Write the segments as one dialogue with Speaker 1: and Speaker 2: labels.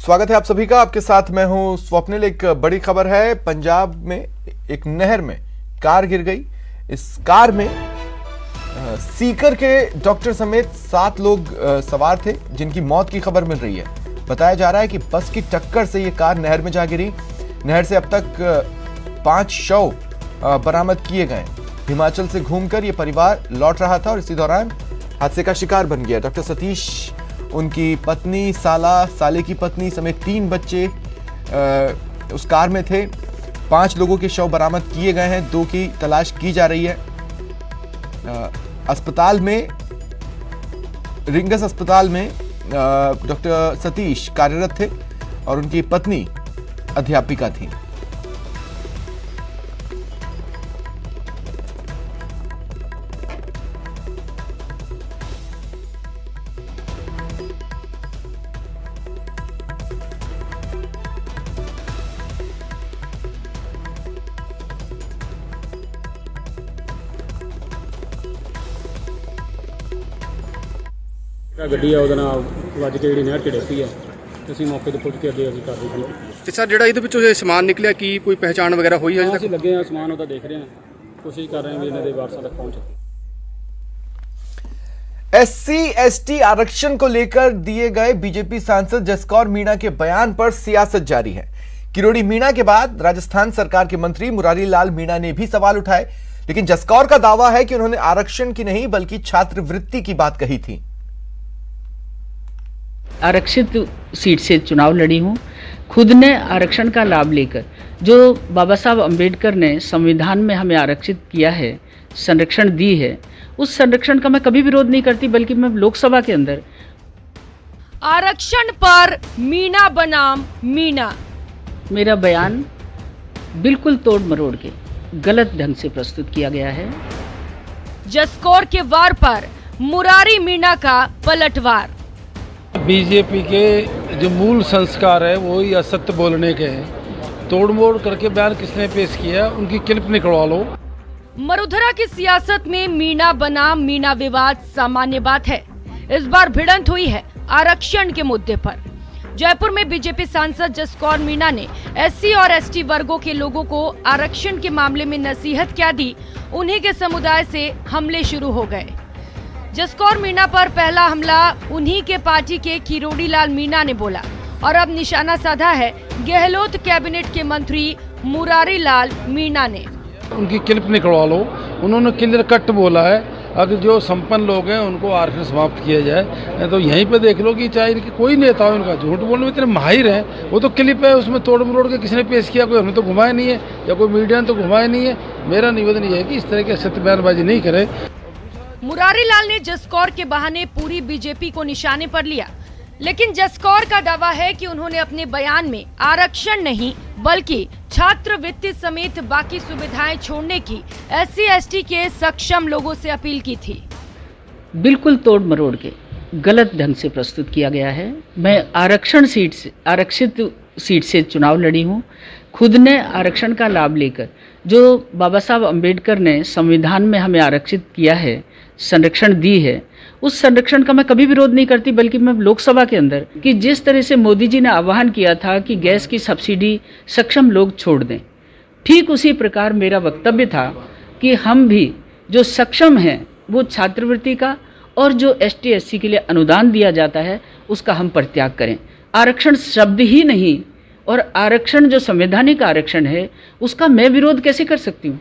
Speaker 1: स्वागत है आप सभी का। आपके साथ मैं हूं स्वप्निल। एक बड़ी खबर है, पंजाब में एक नहर में कार गिर गई। इस कार में सीकर के डॉक्टर समेत 7 लोग सवार थे, जिनकी मौत की खबर मिल रही है। बताया जा रहा है कि बस की टक्कर से ये कार नहर में जा गिरी। नहर से अब तक 5 शव बरामद किए गए। हिमाचल से घूमकर ये परिवार लौट रहा था और इसी दौरान हादसे का शिकार बन गया। डॉक्टर सतीश, उनकी पत्नी, साले की पत्नी समेत 3 बच्चे उस कार में थे। 5 लोगों के शव बरामद किए गए हैं, 2 की तलाश की जा रही है। अस्पताल में, रिंगस अस्पताल में डॉक्टर सतीश कार्यरत थे और उनकी पत्नी अध्यापिका थी।
Speaker 2: ਗੱਡੀ ਆ ਉਹਦੇ ਨਾਲ ਵੱਜ ਕੇ ਜਿਹੜੀ ਨਹਿਰ 'ਚ ਡਿੱਗੀ ਆ। ਅਸੀਂ ਮੌਕੇ ਤੇ ਪੁੱਜ ਕੇ ਅੱਗੇ ਅਸੀਂ ਕਰਦੇ ਸੀ।
Speaker 3: ਤੇ ਸਰ ਜਿਹੜਾ ਇਹਦੇ ਵਿੱਚੋਂ ਸਮਾਨ ਨਿਕਲਿਆ, ਕੀ ਕੋਈ ਪਹਿਚਾਣ ਵਗੈरह ਹੋਈ ਹੈ ਅਜੇ ਤੱਕ?
Speaker 2: ਅਸੀਂ ਲੱਗੇ ਆ ਸਮਾਨ ਉਹਦਾ ਦੇਖ ਰਹੇ ਹਾਂ, ਕੋਸ਼ਿਸ਼ ਕਰ ਰਹੇ ਹਾਂ ਵੀ ਇਹਨਾਂ ਦੇ ਵਾਰਸਾਂ ਤੱਕ ਪਹੁੰਚ।
Speaker 1: SC/ST आरक्षण को लेकर दिए गए बीजेपी सांसद जसकौर मीणा के बयान पर सियासत जारी है। किरोड़ी मीणा के बाद राजस्थान सरकार के मंत्री मुरारी लाल मीणा ने भी सवाल उठाए, लेकिन जसकौर का दावा है कि उन्होंने आरक्षण की नहीं बल्कि छात्रवृत्ति की बात कही थी।
Speaker 4: आरक्षित सीट से चुनाव लड़ी हूँ। खुद ने आरक्षण का लाभ लेकर, जो बाबा साहब अम्बेडकर ने संविधान में हमें आरक्षित किया है, संरक्षण दी है, उस संरक्षण का मैं कभी विरोध नहीं करती, बल्कि मैं लोकसभा के अंदर
Speaker 5: आरक्षण पर मीणा बनाम मीणा।
Speaker 4: मेरा बयान बिल्कुल तोड़ मरोड़ के गलत ढंग से प्रस्तुत किया गया है।
Speaker 5: जसकौर के वार पर मुरारी मीणा का पलटवार।
Speaker 6: बीजेपी के जो मूल संस्कार है वो ही असत्य बोलने के हैं। तोड़ मोड़ करके बयान किसने पेश किया, उनकी क्लिप निकलवा लो।
Speaker 5: मरुधरा की सियासत में मीणा बनाम मीणा विवाद सामान्य बात है। इस बार भिड़ंत हुई है आरक्षण के मुद्दे पर। जयपुर में बीजेपी सांसद जसकौर मीणा ने SC और ST वर्गों के लोगों को आरक्षण के मामले में नसीहत क्या दी, उन्हीं के समुदाय से हमले शुरू हो गए। जसकौर मीणा पर पहला हमला उन्हीं के पार्टी के किरोड़ी लाल मीणा ने बोला और अब निशाना साधा है गहलोत कैबिनेट के मंत्री मुरारी लाल मीणा ने।
Speaker 6: उनकी क्लिप निकलवा लो। उन्होंने क्लियर कट बोला है, अगर जो संपन्न लोग हैं उनको आरक्षण समाप्त किया जाए। तो यहीं पे देख लो कि चाहे इनके कोई नेता हो, इनका झूठ बोलने में इतने माहिर हैं। वो तो क्लिप है, उसमें तोड़ मरोड़ के किसने पेश किया, कोई हमने तो घुमाया नहीं है या कोई मीडिया ने तो घुमाया नहीं है। मेरा निवेदन ये है कि इस तरह की सत्य बयानबाजी नहीं करे।
Speaker 5: मुरारी लाल ने जसकौर के बहाने पूरी बीजेपी को निशाने पर लिया, लेकिन जसकौर का दावा है कि उन्होंने अपने बयान में आरक्षण नहीं बल्कि छात्रवृत्ति समेत बाकी सुविधाएं छोड़ने की SC/ST के सक्षम लोगों से अपील की थी।
Speaker 4: बिल्कुल तोड़ मरोड़ के गलत ढंग से प्रस्तुत किया गया है। मैं आरक्षित सीट से चुनाव लड़ी हूँ। खुद ने आरक्षण का लाभ लेकर, जो बाबा साहब अम्बेडकर ने संविधान में हमें आरक्षित किया है, संरक्षण दी है, उस संरक्षण का मैं कभी विरोध नहीं करती, बल्कि मैं लोकसभा के अंदर कि जिस तरह से मोदी जी ने आह्वान किया था कि गैस की सब्सिडी सक्षम लोग छोड़ दें, ठीक उसी प्रकार मेरा वक्तव्य था कि हम भी जो सक्षम हैं वो छात्रवृत्ति का और जो ST/SC के लिए अनुदान दिया जाता है उसका हम परित्याग करें। आरक्षण शब्द ही नहीं और आरक्षण जो संवैधानिक आरक्षण है उसका मैं विरोध कैसे कर सकती हूँ।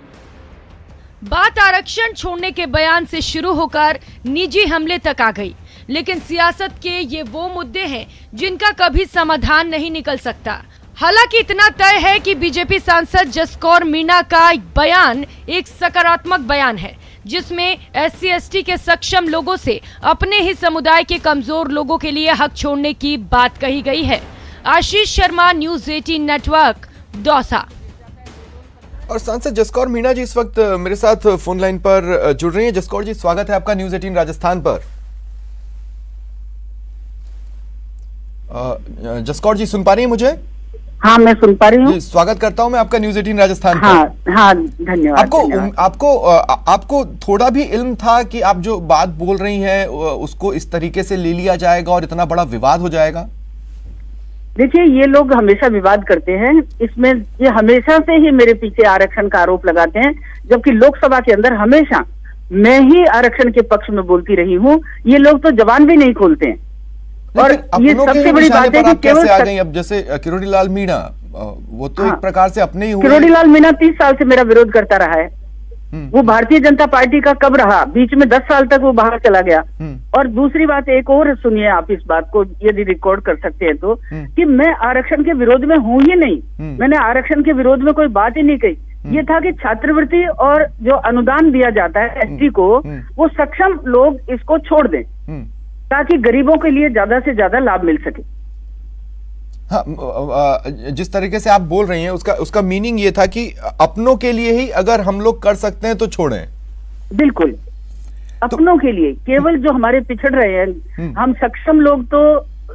Speaker 5: बात आरक्षण छोड़ने के बयान से शुरू होकर निजी हमले तक आ गई, लेकिन सियासत के ये वो मुद्दे हैं जिनका कभी समाधान नहीं निकल सकता। हालांकि इतना तय है कि बीजेपी सांसद जसकौर मीणा का बयान एक सकारात्मक बयान है, जिसमें SC/ST के सक्षम लोगों से अपने ही समुदाय के कमजोर लोगों के लिए हक छोड़ने की बात कही गई है। Ashish Sharma, news 18 network, Dausa.
Speaker 1: और सांसद जसकौर मीणा जी इस वक्त मेरे साथ फोन लाइन पर जुड़ रही हैं। जसकौर जी, स्वागत है आपका न्यूज़ 18 राजस्थान पर। जसकौर जी, सुन पा रही हैं मुझे?
Speaker 7: हाँ, मैं सुन पा रही हूँ।
Speaker 1: स्वागत करता हूं मैं आपका न्यूज़ 18 राजस्थान
Speaker 7: हाँ,
Speaker 1: पर।
Speaker 7: हाँ, धन्यवाद।
Speaker 1: आपको थोड़ा भी इल्म था कि आप जो बात बोल रही हैं उसको इस तरीके से ले लिया जाएगा और इतना बड़ा विवाद हो जाएगा?
Speaker 7: देखिए, ये लोग हमेशा विवाद करते हैं, इसमें ये हमेशा से ही मेरे पीछे आरक्षण का आरोप लगाते हैं, जबकि लोकसभा के अंदर हमेशा मैं ही आरक्षण के पक्ष में बोलती रही हूँ। ये लोग तो जबान भी नहीं खोलते हैं। और ये सबसे बड़ी बात है कि केवल
Speaker 1: आ गई। अब जैसे किरोड़ी लाल मीणा, वो तो एक प्रकार से अपने ही हुए।
Speaker 7: किरोड़ी लाल मीणा 30 साल से मेरा विरोध करता रहा है। वो भारतीय जनता पार्टी का कब रहा, बीच में 10 साल तक वो बाहर चला गया। और दूसरी बात एक और सुनिए आप इस बात को, यदि रिकॉर्ड कर सकते हैं तो, कि मैं आरक्षण के विरोध में हूं ही नहीं। मैंने आरक्षण के विरोध में कोई बात ही नहीं कही। ये था कि छात्रवृत्ति और जो अनुदान दिया जाता है एसटी को, वो सक्षम लोग इसको छोड़ दें ताकि गरीबों के लिए ज्यादा से ज्यादा लाभ मिल सके।
Speaker 1: हाँ, जिस तरीके से आप बोल रही हैं उसका मीनिंग ये था कि अपनों के लिए ही अगर हम लोग कर सकते हैं तो छोड़ें।
Speaker 7: बिल्कुल, अपनों के लिए, केवल जो हमारे पिछड़ रहे हैं, हम सक्षम लोग तो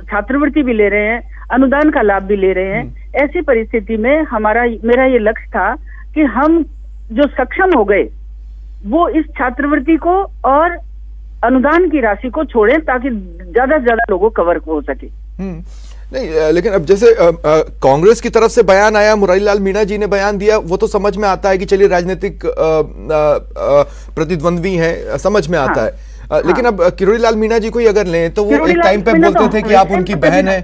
Speaker 7: छात्रवृत्ति भी ले रहे हैं, अनुदान का लाभ भी ले रहे हैं। ऐसी परिस्थिति में मेरा ये लक्ष्य था कि हम जो सक्षम हो गए वो इस छात्रवृत्ति को और अनुदान की राशि को छोड़ें ताकि ज्यादा से ज्यादा लोगों को कवर हो सके।
Speaker 1: नहीं, लेकिन अब जैसे कांग्रेस की तरफ से बयान आया, मुरारी लाल मीणा जी ने बयान दिया, वो तो समझ में आता है कि चलिए राजनीतिक प्रतिद्वंद्वी हैं, समझ में आता है। लेकिन अब किरोड़ी लाल मीणा जी को ही अगर लें तो वो एक टाइम पे बोलते थे कि आप उनकी बहन है।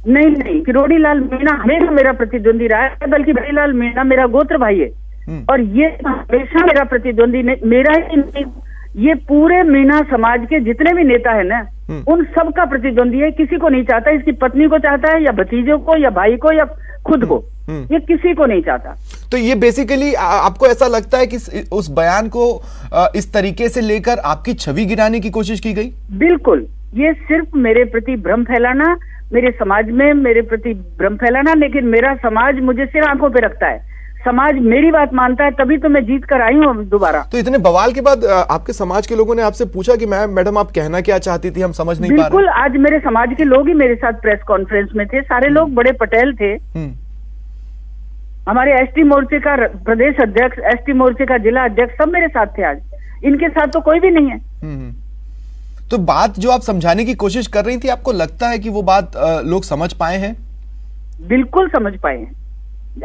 Speaker 7: नहीं, किरोड़ी लाल मीणा हमेशा मेरा प्रतिद्वंदी रहा है, बल्कि किरोड़ी लाल मीणा मेरा गोत्र भाई है। और ये हमेशा मेरा प्रतिद्वंदी मेरा ही नहीं, ये पूरे मीणा समाज के जितने भी नेता है ना, उन सब का प्रतिद्वंदी है। किसी को नहीं चाहता, इसकी पत्नी को चाहता है या भतीजों को या भाई को या खुद को, ये किसी को नहीं चाहता।
Speaker 1: तो ये बेसिकली आपको ऐसा लगता है कि उस बयान को इस तरीके से लेकर आपकी छवि गिराने की कोशिश की गई?
Speaker 7: बिल्कुल, ये सिर्फ मेरे प्रति भ्रम फैलाना, मेरे समाज में मेरे प्रति भ्रम फैलाना। लेकिन मेरा समाज मुझे सिर आंखों पे रखता है, समाज मेरी बात मानता है, तभी तो मैं जीत कर आई हूँ दोबारा।
Speaker 1: तो इतने बवाल के बाद आपके समाज के लोगों ने आपसे पूछा कि मैडम आप कहना क्या चाहती थी, हम समझ नहीं पा रहे।
Speaker 7: बिल्कुल, आज मेरे समाज के लोग ही मेरे साथ प्रेस कॉन्फ्रेंस में थे, सारे लोग बड़े पटेल थे। हमारे एसटी मोर्चे का प्रदेश अध्यक्ष, एसटी मोर्चे का जिला अध्यक्ष, सब मेरे साथ थे। आज इनके साथ तो कोई भी नहीं है।
Speaker 1: तो बात जो आप समझाने की कोशिश कर रही थी, आपको लगता है कि वो बात लोग समझ पाए हैं?
Speaker 7: बिल्कुल समझ पाए हैं।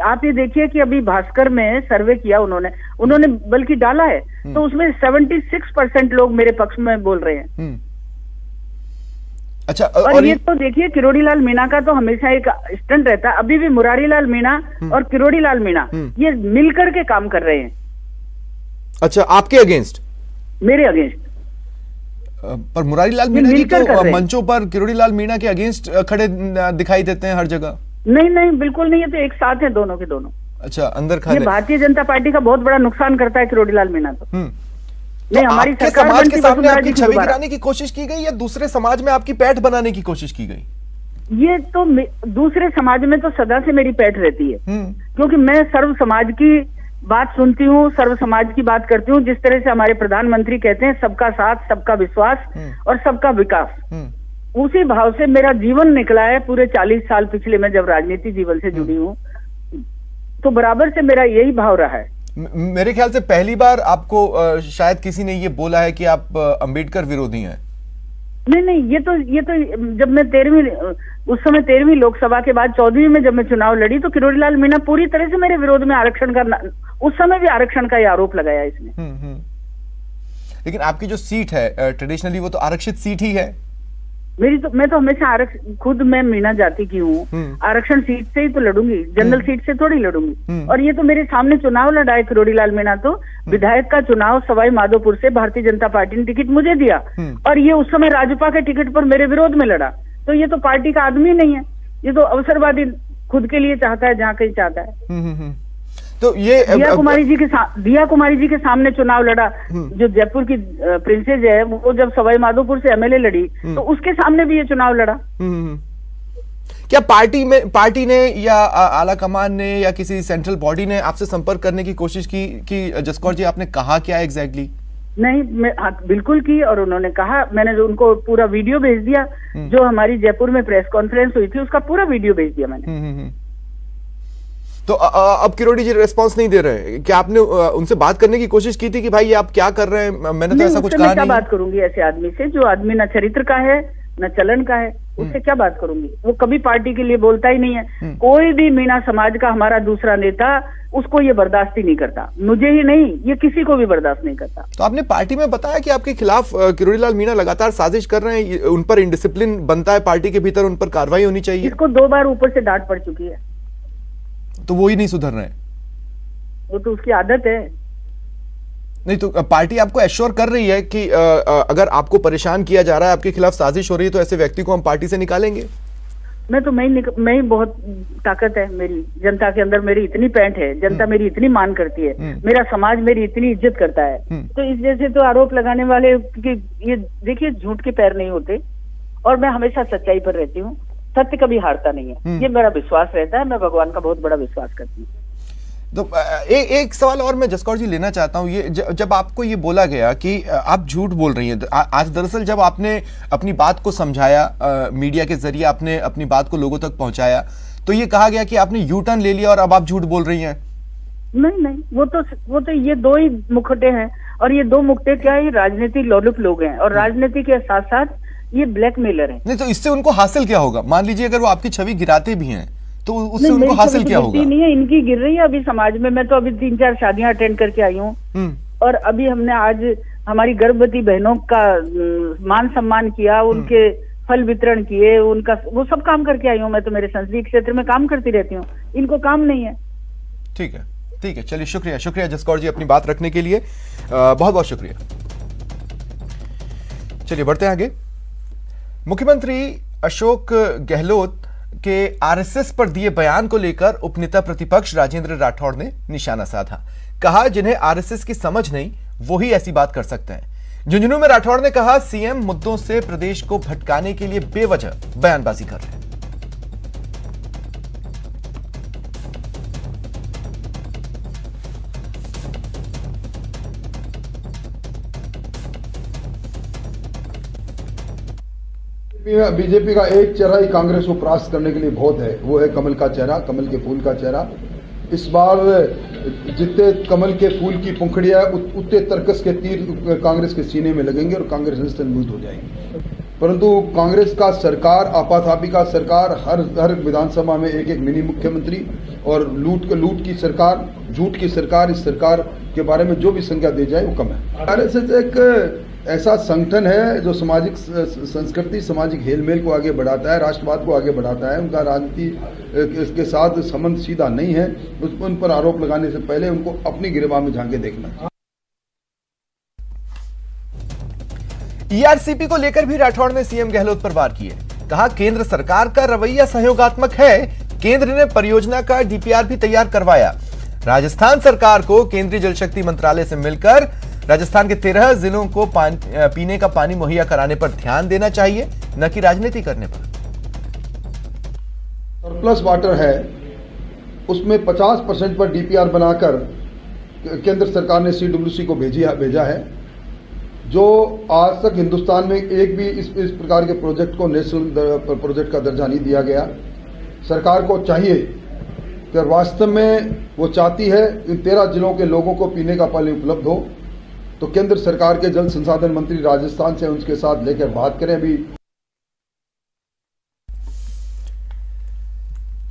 Speaker 7: आप ये देखिए कि अभी भास्कर में सर्वे किया उन्होंने बल्कि डाला है, तो उसमें 76% लोग मेरे पक्ष में बोल रहे हैं।
Speaker 1: अच्छा,
Speaker 7: और ये तो देखिए, किरोड़ी लाल मीणा का तो हमेशा एक स्टंट रहता है। अभी भी मुरारी लाल मीणा और किरोड़ी लाल मीणा ये मिलकर के काम कर रहे हैं।
Speaker 1: अच्छा, आपके अगेंस्ट?
Speaker 7: मेरे अगेंस्ट।
Speaker 1: पर मुरारी लाल मीणा जी तो मंचों पर किरोड़ी लाल मीणा के अगेंस्ट खड़े दिखाई देते हैं हर जगह।
Speaker 7: नहीं, बिल्कुल नहीं, ये तो एक साथ है दोनों के दोनों।
Speaker 1: अच्छा, अंदर खाने।
Speaker 7: ये भारतीय जनता पार्टी का बहुत बड़ा नुकसान करता है किरोड़ी लाल मीणा तो। नहीं, हमारी सरकार
Speaker 1: समाज के सामने आपकी छवि गिराने की कोशिश की गई या दूसरे समाज में आपकी पैठ बनाने की कोशिश की गई?
Speaker 7: ये तो दूसरे समाज में तो सदा से मेरी पैठ रहती है, क्योंकि मैं सर्व समाज की बात सुनती हूँ, सर्व समाज की बात करती हूँ। जिस तरह से हमारे प्रधानमंत्री कहते हैं, सबका साथ, सबका विश्वास और सबका विकास, उसी भाव से मेरा जीवन निकला है। पूरे 40 साल पिछले मैं जब राजनीति जीवन से जुड़ी हूँ, तो बराबर से मेरा यही भाव रहा है।
Speaker 1: मेरे ख्याल से पहली बार आपको शायद किसी ने ये बोला है कि आप अंबेडकर विरोधी हैं।
Speaker 7: नहीं, ये तो जब मैं 13वीं लोकसभा के बाद 14वीं में जब मैं चुनाव लड़ी, तो किरोड़ी लाल मीणा पूरी तरह से मेरे विरोध में आरक्षण का, उस समय भी आरक्षण का आरोप लगाया इसने।
Speaker 1: लेकिन आपकी जो सीट है ट्रेडिशनली वो तो आरक्षित सीट ही है।
Speaker 7: मैं तो हमेशा खुद मैं मीणा जाति की हूँ, आरक्षण सीट से ही तो लड़ूंगी, जनरल सीट से थोड़ी लड़ूंगी। और ये तो मेरे सामने चुनाव लड़ा है किरोड़ी लाल मीणा, तो विधायक का चुनाव सवाई माधोपुर से भारतीय जनता पार्टी ने टिकट मुझे दिया, और ये उस समय राजपा के टिकट पर मेरे विरोध में लड़ा। तो ये तो पार्टी का आदमी नहीं है, ये तो अवसरवादी खुद के लिए चाहता है जहाँ कहीं चाहता है।
Speaker 1: तो ये
Speaker 7: दिया कुमारी जी के सामने चुनाव लड़ा, जो जयपुर की प्रिंसेस है, वो जब सवाई माधोपुर से एमएलए लड़ी, तो उसके सामने भी ये चुनाव लड़ा।
Speaker 1: क्या पार्टी ने या आला कमान ने या किसी सेंट्रल बॉडी ने आपसे संपर्क करने की कोशिश की कि जसकौर जी आपने कहा क्या एग्जैक्टली?
Speaker 7: नहीं, बिल्कुल की, और उन्होंने कहा, मैंने जो उनको पूरा वीडियो भेज दिया, जो हमारी जयपुर में प्रेस कॉन्फ्रेंस हुई थी उसका पूरा वीडियो भेज दिया मैंने।
Speaker 1: तो अब किरोड़ी जी रिस्पांस नहीं दे रहे, क्या आपने उनसे बात करने की कोशिश की थी कि भाई ये आप क्या कर रहे हैं? मैंने तो ऐसा कुछ कहा नहीं।
Speaker 7: क्या बात करूंगी ऐसे आदमी से, जो आदमी न चरित्र का है न चलन का है, उससे क्या बात करूंगी? वो कभी पार्टी के लिए बोलता ही नहीं है। कोई भी मीणा समाज का हमारा दूसरा नेता उसको ये बर्दाश्त ही नहीं करता, मुझे ही नहीं, ये किसी को भी बर्दाश्त नहीं करता।
Speaker 1: तो आपने पार्टी में बताया कि आपके खिलाफ किरोड़ीलाल मीणा लगातार साजिश कर रहे हैं, उन पर इंडिसिप्लिन बनता है, पार्टी के भीतर उन पर कार्रवाई होनी चाहिए।
Speaker 7: इसको 2 बार ऊपर से डांट पड़ चुकी है,
Speaker 1: तो वो ही नहीं सुधर रहे हैं।
Speaker 7: वो तो उसकी आदत है।
Speaker 1: नहीं तो पार्टी आपको एश्योर कर रही है कि अगर आपको परेशान किया जा रहा है, आपके खिलाफ साजिश हो रही है, तो ऐसे व्यक्ति को हम पार्टी से निकालेंगे।
Speaker 7: मैं ही बहुत ताकत है मेरी, जनता के अंदर मेरी इतनी पैंठ है, जनता मेरी इतनी मान करती है, मेरा समाज मेरी इतनी इज्जत करता है। तो इस जैसे तो आरोप लगाने वाले कि ये देखिए झूठ के पैर नहीं होते, और मैं हमेशा सच्चाई पर रहती हूँ, सत्य कभी हारता नहीं है, ये मेरा विश्वास रहता है। मैं भगवान का बहुत बड़ा विश्वास करती हूँ।
Speaker 1: तो एक सवाल और मैं जसकौर जी लेना चाहता हूं, ये जब आपको ये बोला गया कि आप झूठ बोल रही हैं, आज दरअसल जब आपने अपनी बात को समझाया, मीडिया के जरिए आपने अपनी बात को लोगों तक पहुंचाया, तो ये कहा गया कि आपने यू टर्न ले लिया और अब आप झूठ बोल रही हैं।
Speaker 7: नहीं, वो तो ये 2 ही मुखटे हैं, और ये 2 मुखटे क्या है, राजनीतिक लोलुप लोग हैं, और राजनीति के साथ साथ ये ब्लैकमेलर है।
Speaker 1: नहीं तो इससे उनको हासिल क्या होगा? मान लीजिए अगर वो आपकी छवि गिराते भी हैं तो उससे उनको हासिल क्या होगा?
Speaker 7: नहीं है, इनकी गिर रही है अभी समाज में। मैं तो अभी 3-4 शादियां अटेंड करके आई हूँ, और अभी हमने आज हमारी गर्भवती बहनों का मान सम्मान किया, उनके फल वितरण किए, उनका वो सब काम करके आई हूँ। मैं तो मेरे संसदीय क्षेत्र में काम करती रहती हूँ, इनको काम नहीं है।
Speaker 1: ठीक है, चलिए शुक्रिया जसकौर जी अपनी बात रखने के लिए, बहुत बहुत शुक्रिया। चलिए बढ़ते हैं आगे। मुख्यमंत्री अशोक गहलोत के आरएसएस पर दिए बयान को लेकर उपनेता प्रतिपक्ष राजेंद्र राठौड़ ने निशाना साधा। कहा जिन्हें आरएसएस की समझ नहीं वो ही ऐसी बात कर सकते हैं। झुंझुनू में राठौड़ ने कहा सीएम मुद्दों से प्रदेश को भटकाने के लिए बेवजह बयानबाजी कर रहे हैं।
Speaker 8: बीजेपी का एक चेहरा ही कांग्रेस को परास्त करने के लिए बहुत है, वो है कमल का चेहरा, कमल के फूल का चेहरा। इस बार जितने कमल के फूल की पंखुड़ियां उतने तरकस के तीर कांग्रेस के सीने में लगेंगे और कांग्रेस निस्तंभूत हो जाएगी। परंतु कांग्रेस का सरकार, आपाधापी का सरकार, हर विधानसभा में एक मिनी मुख्यमंत्री और लूट की सरकार, झूठ की सरकार, इस सरकार के बारे में जो भी संज्ञा दी जाए वो कम है। आरएसएस एक ऐसा संगठन है जो सामाजिक संस्कृति, सामाजिक हेलमेल को आगे बढ़ाता है, राष्ट्रवाद को आगे बढ़ाता है। उनका राजनीति इसके साथ संबंध सीधा नहीं है। उन पर आरोप लगाने से पहले उनको अपनी गिरबान में झांके देखना।
Speaker 1: ईआरसीपी को लेकर भी राठौड़ ने सीएम गहलोत पर वार किए। कहा केंद्र सरकार का रवैया सहयोगात्मक है, केंद्र ने परियोजना का डीपीआर भी तैयार करवाया। राजस्थान सरकार को केंद्रीय जल शक्ति मंत्रालय से मिलकर राजस्थान के 13 जिलों को पीने का पानी मुहैया कराने पर ध्यान देना चाहिए, न कि राजनीति करने पर।
Speaker 8: सरप्लस वाटर है, उसमें 50% पर डीपीआर बनाकर केंद्र सरकार ने सीडब्ल्यूसी को भेजा है, जो आज तक हिंदुस्तान में एक भी इस प्रकार के प्रोजेक्ट को नेशनल प्रोजेक्ट का दर्जा नहीं दिया गया। सरकार को चाहिए कि वास्तव में वो चाहती है इन 13 जिलों के लोगों को पीने का पानी उपलब्ध हो, तो केंद्र सरकार के जल संसाधन मंत्री राजस्थान से उनके साथ लेकर बात करें। अभी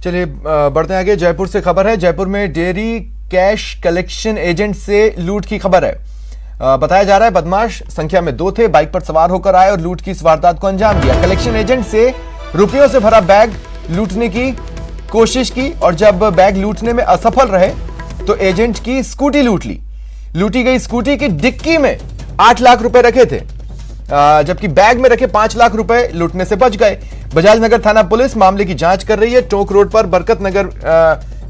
Speaker 1: चलिए बढ़ते हैं आगे। जयपुर से खबर है। जयपुर में डेयरी कैश कलेक्शन एजेंट से लूट की खबर है। बताया जा रहा है बदमाश संख्या में 2 थे, बाइक पर सवार होकर आए और लूट की इस वारदात को अंजाम दिया। कलेक्शन एजेंट से रुपयों से भरा बैग लूटने की कोशिश की और जब बैग लूटने में असफल रहे तो एजेंट की स्कूटी लूट ली। लूटी गई स्कूटी की डिक्की में 8 लाख रुपए रखे थे, जबकि बैग में रखे 5 लाख रुपए लूटने से बच गए। बजाज नगर थाना पुलिस मामले की जांच कर रही है। टोंक रोड पर बरकत नगर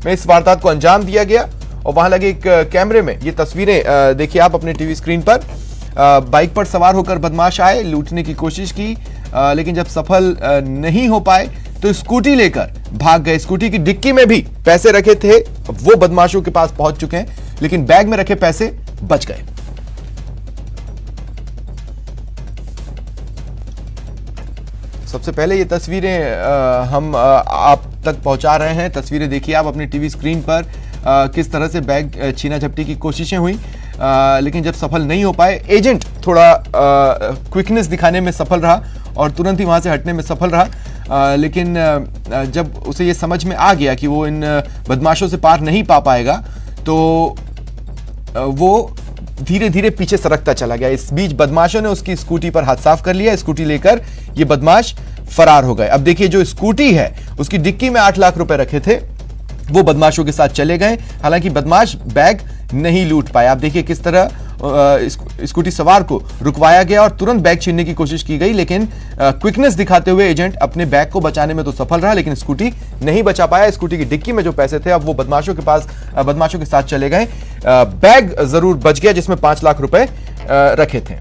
Speaker 1: में इस वारदात को अंजाम दिया गया और वहां लगे एक कैमरे में ये तस्वीरें देखिए आप अपने टीवी स्क्रीन पर। बाइक पर सवार होकर बदमाश आए, लूटने की कोशिश की, लेकिन जब सफल नहीं हो पाए तो स्कूटी लेकर भाग गए। स्कूटी की डिक्की में भी पैसे रखे थे, वो बदमाशों के पास पहुंच चुके हैं, लेकिन बैग में रखे पैसे बच गए। सबसे पहले ये तस्वीरें हम आप तक पहुंचा रहे हैं। तस्वीरें देखिए आप अपनी टीवी स्क्रीन पर, किस तरह से बैग छीना झपटी की कोशिशें हुई, लेकिन जब सफल नहीं हो पाए, एजेंट थोड़ा क्विकनेस दिखाने में सफल रहा और तुरंत ही वहां से हटने में सफल रहा। लेकिन जब उसे ये समझ में आ गया कि वो इन बदमाशों से पार नहीं पा पाएगा तो वो धीरे धीरे पीछे सरकता चला गया। इस बीच बदमाशों ने उसकी स्कूटी पर हाथ साफ कर लिया। स्कूटी लेकर ये बदमाश फरार हो गए। अब देखिए, जो स्कूटी है उसकी डिक्की में 8 लाख रुपए रखे थे, वो बदमाशों के साथ चले गए। हालांकि बदमाश बैग नहीं लूट पाया। आप देखिए किस तरह स्कूटी सवार को रुकवाया गया और तुरंत बैग छीनने की कोशिश की गई, लेकिन क्विकनेस दिखाते हुए एजेंट अपने बैग को बचाने में तो सफल रहा, लेकिन स्कूटी नहीं बचा पाया। स्कूटी की डिक्की में जो पैसे थे अब वो बदमाशों के साथ चले गए। बैग जरूर बच गया जिसमें 5 लाख रुपए रखे थे।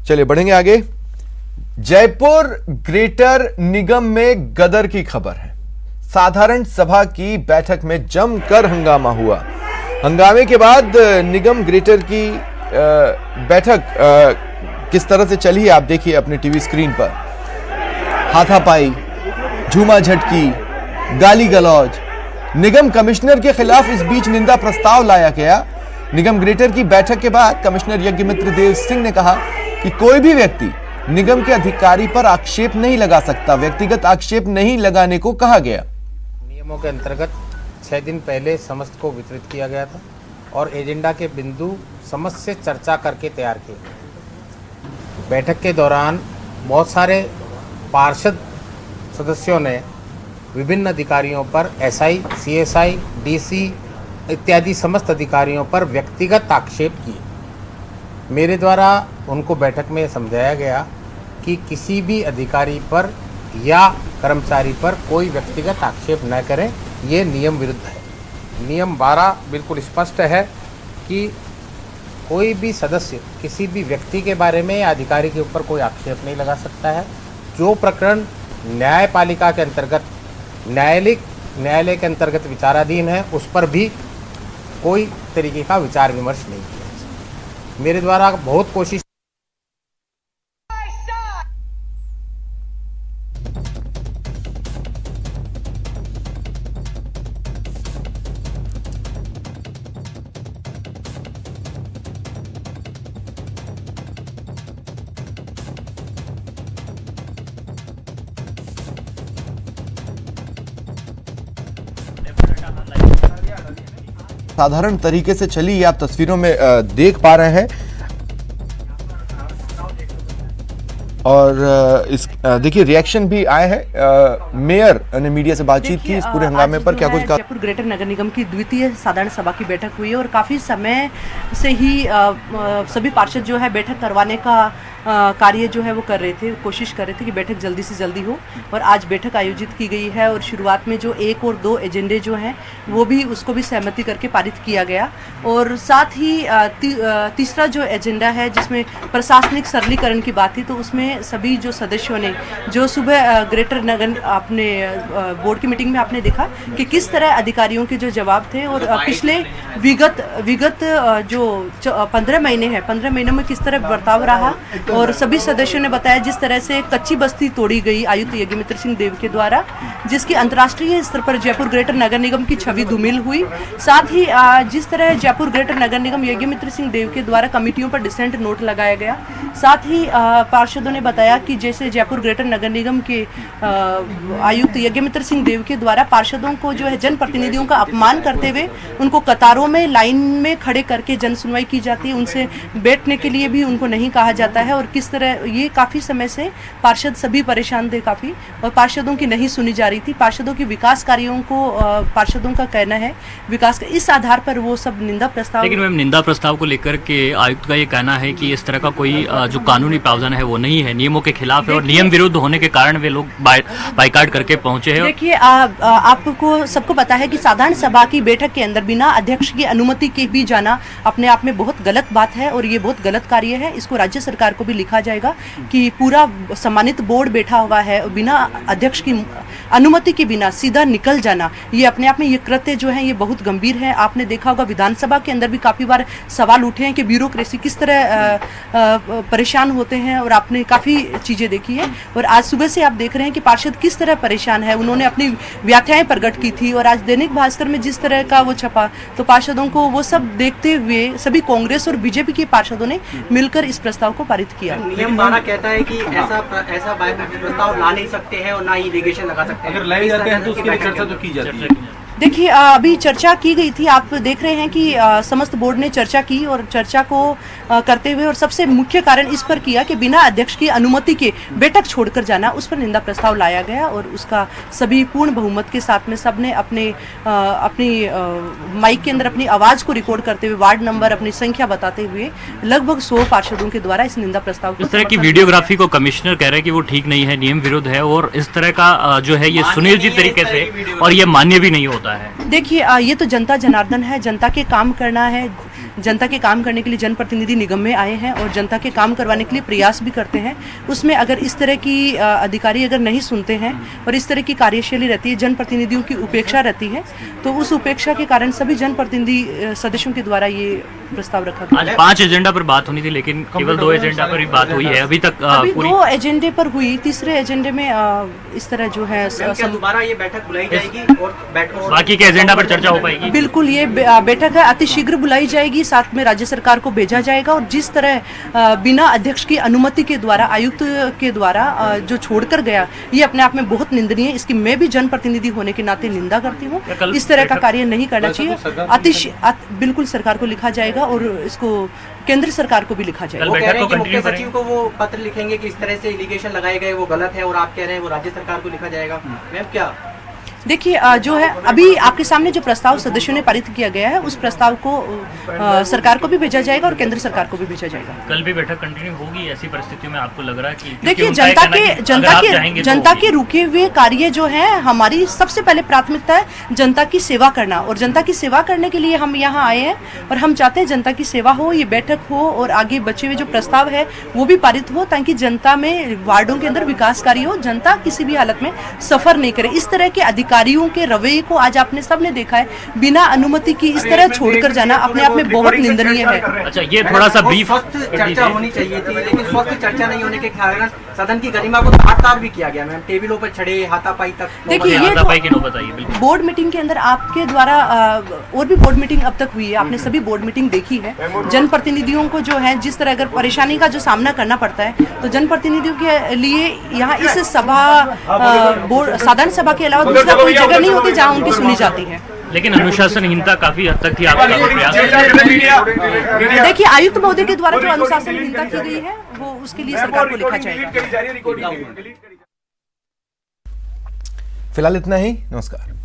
Speaker 1: चलिए बढ़ेंगे आगे। जयपुर ग्रेटर निगम में गदर की खबर है। साधारण सभा की बैठक में जमकर हंगामा हुआ। हंगामे के बाद निगम ग्रेटर की बैठक किस तरह से चली है आप देखिए अपने टीवी स्क्रीन पर। हाथापाई, झूमा झटकी, गाली गलौज। निगम कमिश्नर के खिलाफ इस बीच निंदा प्रस्ताव लाया गया। निगम ग्रेटर की बैठक के बाद कमिश्नर यज्ञमित्र देव सिंह ने कहा कि कोई भी व्यक्ति निगम के अधिकारी पर आक्षेप नहीं लगा सकता। व्यक्तिगत आक्षेप नहीं लगाने को कहा गया।
Speaker 9: नियमों के अंतर्गत 6 दिन पहले समस्त को वितरित किया गया था और एजेंडा के बिंदु समस्त से चर्चा करके तैयार किए गए। बैठक के दौरान बहुत सारे पार्षद सदस्यों ने विभिन्न अधिकारियों पर एसआई, सीएसआई, डीसी इत्यादि समस्त अधिकारियों पर व्यक्तिगत आक्षेप किए। मेरे द्वारा उनको बैठक में समझाया गया कि किसी भी अधिकारी पर या कर्मचारी पर कोई व्यक्तिगत आक्षेप न करें, ये नियम विरुद्ध है। नियम 12 बिल्कुल स्पष्ट है कि कोई भी सदस्य किसी भी व्यक्ति के बारे में या अधिकारी के ऊपर कोई आक्षेप नहीं लगा सकता है। जो प्रकरण न्यायपालिका के अंतर्गत न्यायालय के अंतर्गत विचाराधीन है, उस पर भी कोई तरीके का विचार विमर्श नहीं किया। मेरे द्वारा बहुत कोशिश
Speaker 1: साधारण तरीके से चली, ये आप तस्वीरों में देख पा रहे हैं। और इस देखिए रिएक्शन भी आए हैं। मेयर ने मीडिया से बातचीत की इस पूरे हंगामे पर, क्या कुछ कहा?
Speaker 10: जयपुर ग्रेटर नगर निगम की द्वितीय साधारण सभा की बैठक हुई है और काफ़ी समय से ही सभी पार्षद जो है बैठक करवाने का कार्य जो है वो कर रहे थे, कोशिश कर रहे थे कि बैठक जल्दी से जल्दी हो। और आज बैठक आयोजित की गई है और शुरुआत में जो 1 और 2 एजेंडे जो हैं वो भी उसको भी सहमति करके पारित किया गया। और साथ ही तीसरा जो एजेंडा है जिसमें प्रशासनिक सरलीकरण की बात थी, तो उसमें सभी जो सदस्यों ने जो सुबह ग्रेटर नगर अपने बोर्ड की मीटिंग में आपने देखा कि किस तरह अधिकारियों के जो जवाब थे और पिछले विगत जो 15 महीने हैं, 15 महीनों में किस तरह बर्ताव रहा। और सभी सदस्यों ने बताया जिस तरह से कच्ची बस्ती तोड़ी गई आयुक्त यज्ञमित्र सिंह देव के द्वारा, जिसकी अंतर्राष्ट्रीय स्तर पर जयपुर ग्रेटर नगर निगम की छवि धूमिल हुई। साथ ही जिस तरह जयपुर ग्रेटर नगर निगम यज्ञमित्र सिंह देव के द्वारा कमेटियों पर डिसेंट नोट लगाया गया। साथ ही पार्षदों ने बताया कि जैसे जयपुर ग्रेटर नगर निगम के आयुक्त यज्ञमित्र सिंह देव के द्वारा पार्षदों को जो है जनप्रतिनिधियों का अपमान करते हुए उनको कतारों में लाइन में खड़े करके जन सुनवाई की जाती है, उनसे बैठने के लिए भी उनको नहीं कहा जाता है। और किस तरह ये काफ़ी समय से पार्षद सभी परेशान थे काफ़ी, और पार्षदों की नहीं सुनी जा रही थी। पार्षदों के विकास कार्यों को पार्षदों का कहना है विकास का, इस आधार पर वो सब निंदा प्रस्ताव।
Speaker 11: लेकिन मैम निंदा प्रस्ताव को लेकर के आयुक्त का ये कहना है कि इस तरह का कोई जो कानूनी प्रावधान है वो नहीं है, नियमों के खिलाफ है और नियम विरुद्ध होने के कारण वे लोग बाइकाट करके पहुंचे हैं।
Speaker 10: देखिए आपको सबको पता है कि साधारण सभा की बैठक के अंदर बिना अध्यक्ष की अनुमति के भी जाना अपने आप में बहुत गलत बात है और ये बहुत गलत कार्य है। इसको राज्य सरकार को भी लिखा जाएगा कि पूरा सम्मानित बोर्ड बैठा हुआ है, बिना अध्यक्ष की अनुमति के बिना सीधा निकल जाना, ये अपने आप में ये कृत्य जो है ये बहुत गंभीर है। आपने देखा होगा विधानसभा के अंदर भी काफ़ी बार सवाल उठे हैं कि ब्यूरोक्रेसी किस तरह परेशान होते हैं और आपने काफ़ी चीज़ें देखी है। और आज सुबह से आप देख रहे हैं कि पार्षद किस तरह परेशान है। उन्होंने अपनी व्याख्याएं प्रकट की थी और आज दैनिक भास्कर में जिस तरह का वो छपा, तो पार्षदों को वो सब देखते हुए सभी कांग्रेस और बीजेपी के पार्षदों ने मिलकर इस प्रस्ताव को पारित किया।
Speaker 12: नियम 12 कहता है कि ऐसा प्रस्ताव ला नहीं सकते हैं और ना ही लिगेशन लगा सकते हैं। अगर लाए जाते हैं तो उसकी चर्चा तो की जाती है।
Speaker 10: देखिए, अभी चर्चा की गई थी, आप देख रहे हैं कि समस्त बोर्ड ने चर्चा की और चर्चा को करते हुए और सबसे मुख्य कारण इस पर किया कि बिना अध्यक्ष की अनुमति के बैठक छोड़कर जाना, उस पर निंदा प्रस्ताव लाया गया और उसका सभी पूर्ण बहुमत के साथ में सबने अपनी माइक के अंदर अपनी आवाज को रिकॉर्ड करते हुए वार्ड नंबर अपनी संख्या बताते हुए लगभग 100 पार्षदों के द्वारा इस निंदा प्रस्ताव को
Speaker 11: इस तरह की वीडियोग्राफी को कमिश्नर कह रहे हैं कि वो ठीक नहीं है, नियम विरुद्ध है और इस तरह का जो है ये सुनियोजित तरीके से और ये मान्य भी नहीं होता है।
Speaker 10: देखिए, ये तो जनता जनार्दन है, जनता के काम करना है, जनता के काम करने के लिए जनप्रतिनिधि निगम में आए हैं और जनता के काम करवाने के लिए प्रयास भी करते हैं। उसमें अगर इस तरह की अधिकारी अगर नहीं सुनते हैं और इस तरह की कार्यशैली रहती है, जनप्रतिनिधियों की उपेक्षा रहती है, तो उस उपेक्षा के कारण सभी जनप्रतिनिधि सदस्यों के द्वारा ये प्रस्ताव रखा गया।
Speaker 11: आज 5 एजेंडा पर बात होनी थी लेकिन केवल 2 एजेंडा पर ही बात हुई है अभी तक।
Speaker 10: अभी 2 एजेंडे पर हुई, तीसरे एजेंडे में इस तरह जो है
Speaker 12: दोबारा ये बैठक बुलाई जाएगी और
Speaker 11: बाकी के एजेंडा पर चर्चा हो पाएगी।
Speaker 10: बिल्कुल, ये बैठक है अतिशीघ्र बुलाई जाएगी, साथ में राज्य सरकार को भेजा जाएगा और जिस तरह बिना अध्यक्ष की अनुमति के द्वारा आयुक्त के द्वारा जो छोड़कर गया, ये अपने आप में बहुत निंदनीय है। इसकी मैं भी जनप्रतिनिधि होने के नाते निंदा करती हूँ। इस तरह का कार्य नहीं करना चाहिए। बिल्कुल सरकार को लिखा जाएगा और इसको केंद्र सरकार को भी लिखा जाएगा।
Speaker 12: वो कह रहे हैं कि मुख्य सचिव को वो पत्र लिखेंगे कि इस तरह से एलिगेशन लगाए गए वो गलत है और आप कह रहे हैं वो राज्य सरकार को लिखा जाएगा। मैम, क्या
Speaker 10: देखिए, जो है अभी आपके सामने जो प्रस्ताव सदस्यों ने पारित किया गया है, उस प्रस्ताव को सरकार को भी भेजा जाएगा और केंद्र सरकार को भी भेजा जाएगा।
Speaker 11: कल भी बैठक कंटिन्यू होगी ऐसी परिस्थितियों में? आपको लग रहा है कि
Speaker 10: देखिए, जनता के रुके हुए कार्य जो है, हमारी सबसे पहले प्राथमिकता है जनता की सेवा करना और जनता की सेवा करने के लिए हम यहाँ आए हैं और हम चाहते हैं जनता की सेवा हो, ये बैठक हो और आगे बचे हुए जो प्रस्ताव है वो भी पारित हो ताकि जनता में वार्डों के अंदर विकास कार्य हो, जनता किसी भी हालत में सफर नहीं करे। इस तरह के अधिकारियों के रवैये को आज आपने सबने देखा है, बिना अनुमति की इस तरह छोड़कर जाना अपने आप में बहुत निंदनीय है।
Speaker 11: अच्छा, ये थोड़ा सा ब्रीफ
Speaker 12: चर्चा होनी चाहिए थी लेकिन स्वस्थ चर्चा नहीं होने के कारण सदन की गरिमा को तार भी किया गया। मैम, टेबलों पर चढ़े हाथापाई तक।
Speaker 10: देखिए, ये बोर्ड मीटिंग के अंदर आपके द्वारा और भी बोर्ड मीटिंग अब तक हुई है, आपने सभी बोर्ड मीटिंग देखी है। जनप्रतिनिधियों को जो है जिस तरह अगर परेशानी का जो सामना करना पड़ता है, तो जनप्रतिनिधियों के लिए यहाँ इस सभा साधारण सभा के अलावा दूसरा कोई जगह नहीं होती जहाँ उनकी सुनी जाती है।
Speaker 11: लेकिन अनुशासनहीनता काफी हद तक थी आपका प्रयास।
Speaker 10: देखिए, आयुक्त महोदय के द्वारा जो अनुशासनहीनता की गई है वो उसके लिए सरकार को लिखा जाएगा।
Speaker 1: फिलहाल इतना ही, नमस्कार।